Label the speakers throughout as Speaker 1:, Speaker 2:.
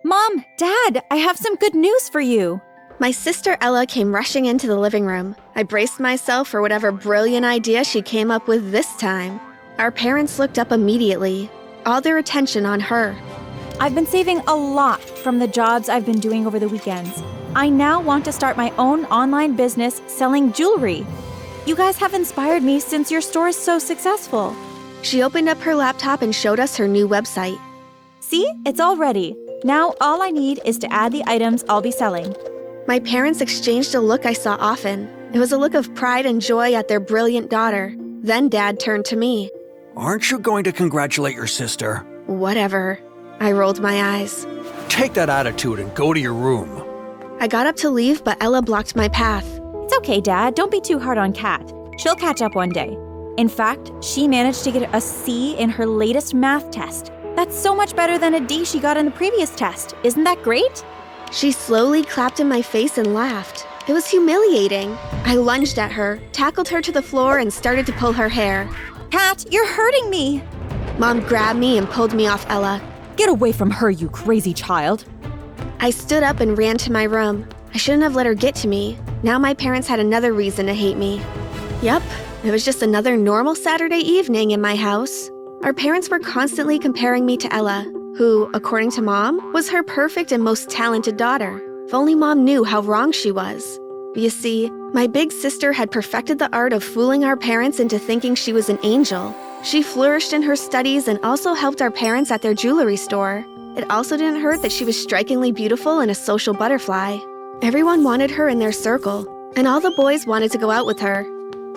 Speaker 1: Mom, Dad, I have some good news for you.
Speaker 2: My sister Ella came rushing into the living room. I braced myself for whatever brilliant idea she came up with this time. Our parents looked up immediately, all their attention on her.
Speaker 1: I've been saving a lot from the jobs I've been doing over the weekends. I now want to start my own online business selling jewelry. You guys have inspired me since your store is so successful.
Speaker 2: She opened up her laptop and showed us her new website.
Speaker 1: See, it's all ready. Now all I need is to add the items I'll be selling.
Speaker 2: My parents exchanged a look I saw often. It was a look of pride and joy at their brilliant daughter. Then Dad turned to me.
Speaker 3: Aren't you going to congratulate your sister?
Speaker 2: Whatever. I rolled my eyes.
Speaker 3: Take that attitude and go to your room.
Speaker 2: I got up to leave, but Ella blocked my path.
Speaker 1: It's okay, Dad. Don't be too hard on Kat. She'll catch up one day. In fact, she managed to get a C in her latest math test. That's so much better than a D she got in the previous test. Isn't that great?
Speaker 2: She slowly clapped in my face and laughed. It was humiliating. I lunged at her, tackled her to the floor, and started to pull her hair.
Speaker 1: Kat, you're hurting me.
Speaker 2: Mom grabbed me and pulled me off Ella.
Speaker 1: Get away from her, you crazy child.
Speaker 2: I stood up and ran to my room. I shouldn't have let her get to me. Now my parents had another reason to hate me. Yep, it was just another normal Saturday evening in my house. Our parents were constantly comparing me to Ella, who, according to Mom, was her perfect and most talented daughter. If only Mom knew how wrong she was. You see, my big sister had perfected the art of fooling our parents into thinking she was an angel. She flourished in her studies and also helped our parents at their jewelry store. It also didn't hurt that she was strikingly beautiful and a social butterfly. Everyone wanted her in their circle, and all the boys wanted to go out with her.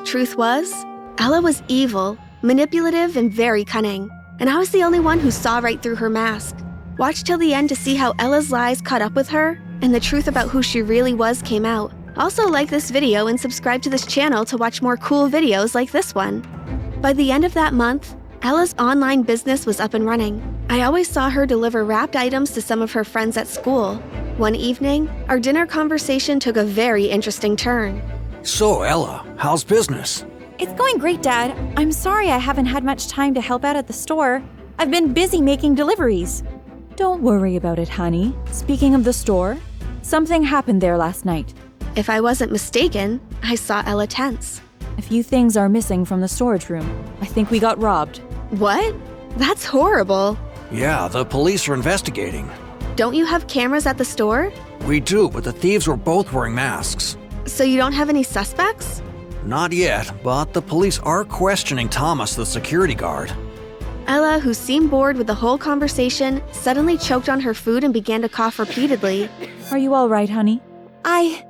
Speaker 2: Truth was, Ella was evil, manipulative, and very cunning, and I was the only one who saw right through her mask. Watch till the end to see how Ella's lies caught up with her, and the truth about who she really was came out. Also like this video and subscribe to this channel to watch more cool videos like this one. By the end of that month, Ella's online business was up and running. I always saw her deliver wrapped items to some of her friends at school. One evening, our dinner conversation took a very interesting turn.
Speaker 3: So, Ella, how's business?
Speaker 1: It's going great, Dad. I'm sorry I haven't had much time to help out at the store. I've been busy making deliveries. Don't worry about it, honey. Speaking of the store, something happened there last night.
Speaker 2: If I wasn't mistaken, I saw Ella tense.
Speaker 1: A few things are missing from the storage room. I think we got robbed.
Speaker 2: What? That's horrible.
Speaker 3: Yeah, the police are investigating.
Speaker 2: Don't you have cameras at the store?
Speaker 3: We do, but the thieves were both wearing masks.
Speaker 2: So you don't have any suspects?
Speaker 3: Not yet, but the police are questioning Thomas, the security guard.
Speaker 2: Ella, who seemed bored with the whole conversation, suddenly choked on her food and began to cough repeatedly.
Speaker 1: Are you all right, honey? I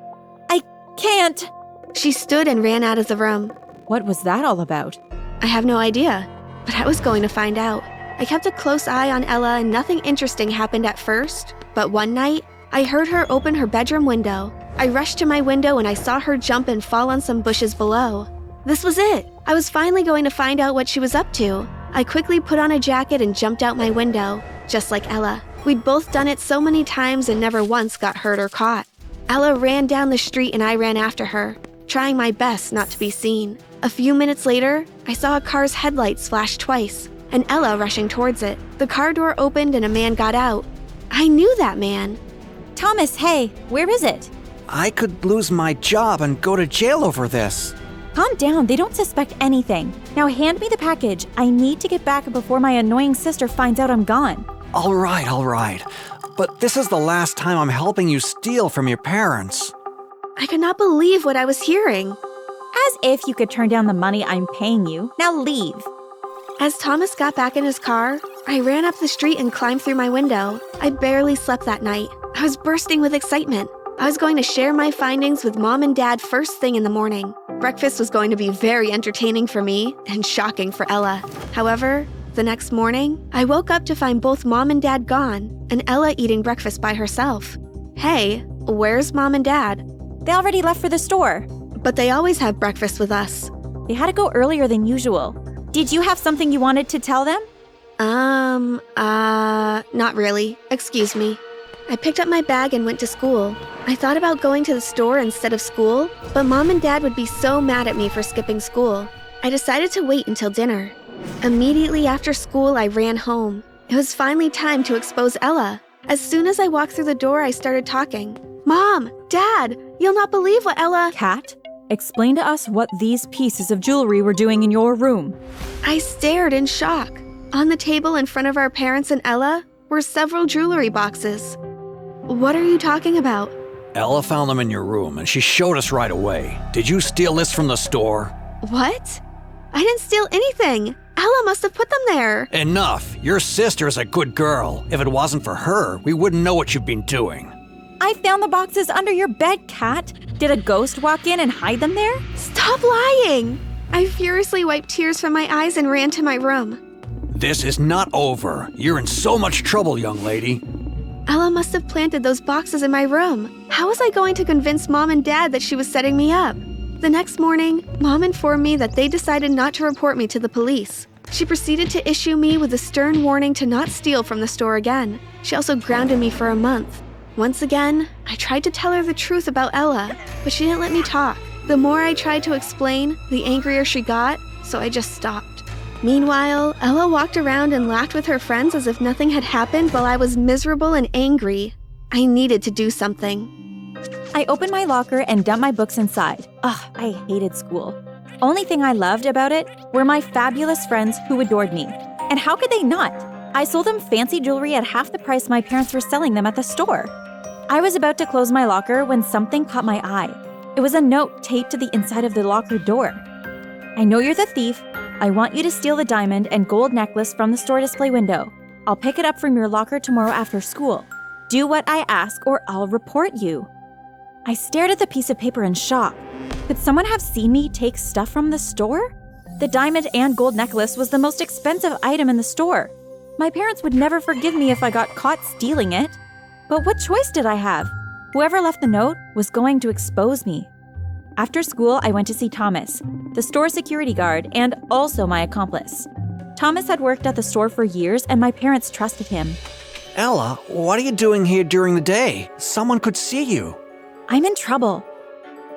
Speaker 1: can't.
Speaker 2: She stood and ran out of the room.
Speaker 1: What was that all about?
Speaker 2: I have no idea, but I was going to find out. I kept a close eye on Ella and nothing interesting happened at first, but one night, I heard her open her bedroom window. I rushed to my window and I saw her jump and fall on some bushes below. This was it. I was finally going to find out what she was up to. I quickly put on a jacket and jumped out my window, just like Ella. We'd both done it so many times and never once got hurt or caught. Ella ran down the street and I ran after her, trying my best not to be seen. A few minutes later, I saw a car's headlights flash twice, and Ella rushing towards it. The car door opened and a man got out. I knew that man.
Speaker 1: Thomas, hey, where is it?
Speaker 3: I could lose my job and go to jail over this.
Speaker 1: Calm down, they don't suspect anything. Now hand me the package. I need to get back before my annoying sister finds out I'm gone.
Speaker 3: All right. But this is the last time I'm helping you steal from your parents.
Speaker 2: I could not believe what I was hearing.
Speaker 1: As if you could turn down the money I'm paying you. Now leave.
Speaker 2: As Thomas got back in his car, I ran up the street and climbed through my window. I barely slept that night. I was bursting with excitement. I was going to share my findings with Mom and Dad first thing in the morning. Breakfast was going to be very entertaining for me and shocking for Ella. However, the next morning, I woke up to find both Mom and Dad gone and Ella eating breakfast by herself. Hey, where's Mom and Dad?
Speaker 1: They already left for the store.
Speaker 2: But they always have breakfast with us.
Speaker 1: They had to go earlier than usual. Did you have something you wanted to tell them?
Speaker 2: Not really. Excuse me. I picked up my bag and went to school. I thought about going to the store instead of school, but Mom and Dad would be so mad at me for skipping school. I decided to wait until dinner. Immediately after school, I ran home. It was finally time to expose Ella. As soon as I walked through the door, I started talking. Mom, Dad, you'll not believe what Ella...
Speaker 1: Kat, explain to us what these pieces of jewelry were doing in your room.
Speaker 2: I stared in shock. On the table in front of our parents and Ella were several jewelry boxes. What are you talking about?
Speaker 3: Ella found them in your room and she showed us right away. Did you steal this from the store?
Speaker 2: What? I didn't steal anything. Ella must have put them there.
Speaker 3: Enough. Your sister's a good girl. If it wasn't for her, we wouldn't know what you've been doing.
Speaker 1: I found the boxes under your bed, Kat. Did a ghost walk in and hide them there?
Speaker 2: Stop lying! I furiously wiped tears from my eyes and ran to my room.
Speaker 3: This is not over. You're in so much trouble, young lady.
Speaker 2: Ella must have planted those boxes in my room. How was I going to convince Mom and Dad that she was setting me up? The next morning, Mom informed me that they decided not to report me to the police. She proceeded to issue me with a stern warning to not steal from the store again. She also grounded me for a month. Once again, I tried to tell her the truth about Ella, but she didn't let me talk. The more I tried to explain, the angrier she got, so I just stopped. Meanwhile, Ella walked around and laughed with her friends as if nothing had happened while I was miserable and angry. I needed to do something.
Speaker 1: I opened my locker and dumped my books inside. Ugh, I hated school. Only thing I loved about it were my fabulous friends who adored me. And how could they not? I sold them fancy jewelry at half the price my parents were selling them at the store. I was about to close my locker when something caught my eye. It was a note taped to the inside of the locker door. I know you're the thief. I want you to steal the diamond and gold necklace from the store display window. I'll pick it up from your locker tomorrow after school. Do what I ask or I'll report you. I stared at the piece of paper in shock. Could someone have seen me take stuff from the store? The diamond and gold necklace was the most expensive item in the store. My parents would never forgive me if I got caught stealing it. But what choice did I have? Whoever left the note was going to expose me. After school, I went to see Thomas, the store security guard and also my accomplice. Thomas had worked at the store for years and my parents trusted him.
Speaker 3: Ella, what are you doing here during the day? Someone could see you.
Speaker 1: I'm in trouble.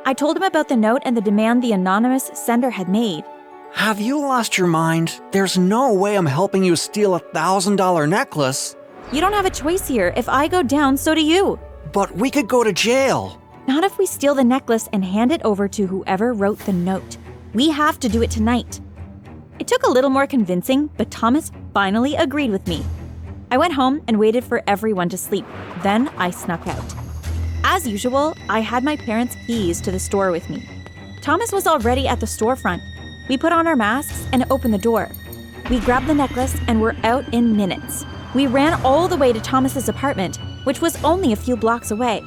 Speaker 1: I told him about the note and the demand the anonymous sender had made.
Speaker 3: Have you lost your mind? There's no way I'm helping you steal a $1,000 necklace.
Speaker 1: You don't have a choice here. If I go down, so do you.
Speaker 3: But we could go to jail.
Speaker 1: Not if we steal the necklace and hand it over to whoever wrote the note. We have to do it tonight. It took a little more convincing, but Thomas finally agreed with me. I went home and waited for everyone to sleep. Then I snuck out. As usual, I had my parents' keys to the store with me. Thomas was already at the storefront. We put on our masks and opened the door. We grabbed the necklace and were out in minutes. We ran all the way to Thomas's apartment, which was only a few blocks away.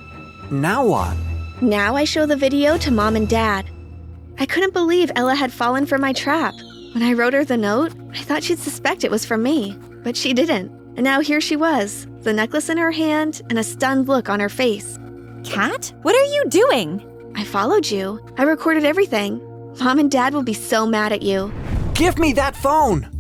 Speaker 3: Now what?
Speaker 2: Now I show the video to Mom and Dad. I couldn't believe Ella had fallen for my trap. When I wrote her the note, I thought she'd suspect it was from me, but she didn't. And now here she was, the necklace in her hand and a stunned look on her face.
Speaker 1: Kat, what are you doing?
Speaker 2: I followed you. I recorded everything. Mom and Dad will be so mad at you.
Speaker 3: Give me that phone!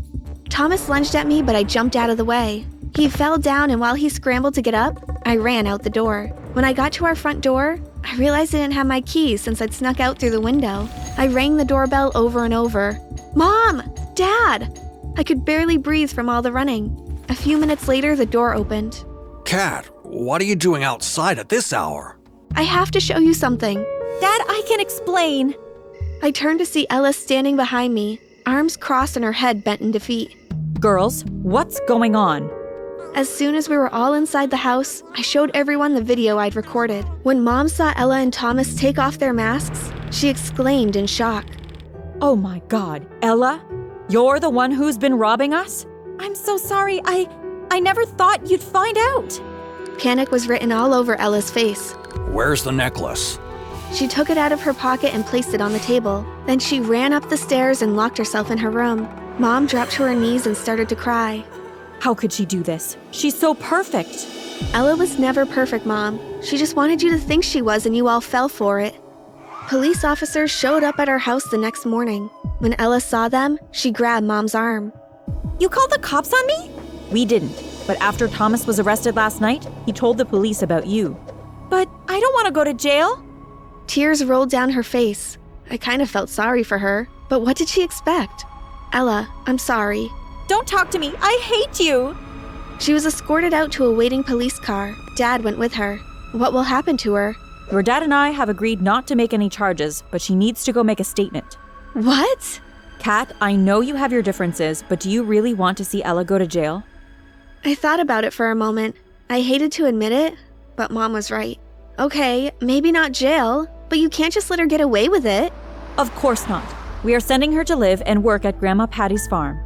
Speaker 2: Thomas lunged at me, but I jumped out of the way. He fell down, and while he scrambled to get up, I ran out the door. When I got to our front door, I realized I didn't have my keys since I'd snuck out through the window. I rang the doorbell over and over. Mom! Dad! I could barely breathe from all the running. A few minutes later, the door opened.
Speaker 3: Kat, what are you doing outside at this hour?
Speaker 2: I have to show you something.
Speaker 1: Dad, I can explain.
Speaker 2: I turned to see Ella standing behind me, arms crossed and her head bent in defeat.
Speaker 1: Girls, what's going on?
Speaker 2: As soon as we were all inside the house, I showed everyone the video I'd recorded. When Mom saw Ella and Thomas take off their masks, she exclaimed in shock.
Speaker 1: Oh my God, Ella? You're the one who's been robbing us? I'm so sorry. I never thought you'd find out.
Speaker 2: Panic was written all over Ella's face.
Speaker 3: Where's the necklace?
Speaker 2: She took it out of her pocket and placed it on the table. Then she ran up the stairs and locked herself in her room. Mom dropped to her knees and started to cry.
Speaker 1: How could she do this? She's so perfect.
Speaker 2: Ella was never perfect, Mom. She just wanted you to think she was and you all fell for it. Police officers showed up at our house the next morning. When Ella saw them, she grabbed Mom's arm.
Speaker 1: You called the cops on me? We didn't. But after Thomas was arrested last night, he told the police about you. But I don't want to go to jail.
Speaker 2: Tears rolled down her face. I kind of felt sorry for her, but what did she expect? Ella, I'm sorry.
Speaker 1: Don't talk to me. I hate you.
Speaker 2: She was escorted out to a waiting police car. Dad went with her. What will happen to her?
Speaker 1: Your dad and I have agreed not to make any charges, but she needs to go make a statement.
Speaker 2: What?
Speaker 1: Kat, I know you have your differences, but do you really want to see Ella go to jail?
Speaker 2: I thought about it for a moment. I hated to admit it, but Mom was right. Okay, maybe not jail, but you can't just let her get away with it.
Speaker 1: Of course not. We are sending her to live and work at Grandma Patty's farm.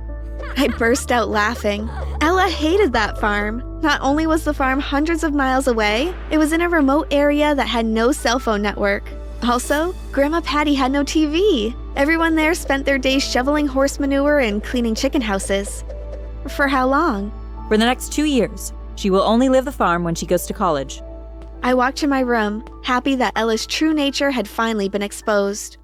Speaker 2: I burst out laughing. Ella hated that farm. Not only was the farm hundreds of miles away, it was in a remote area that had no cell phone network. Also, Grandma Patty had no TV. Everyone there spent their days shoveling horse manure and cleaning chicken houses. For how long?
Speaker 1: For the next 2 years. She will only leave the farm when she goes to college.
Speaker 2: I walked to my room, happy that Ella's true nature had finally been exposed.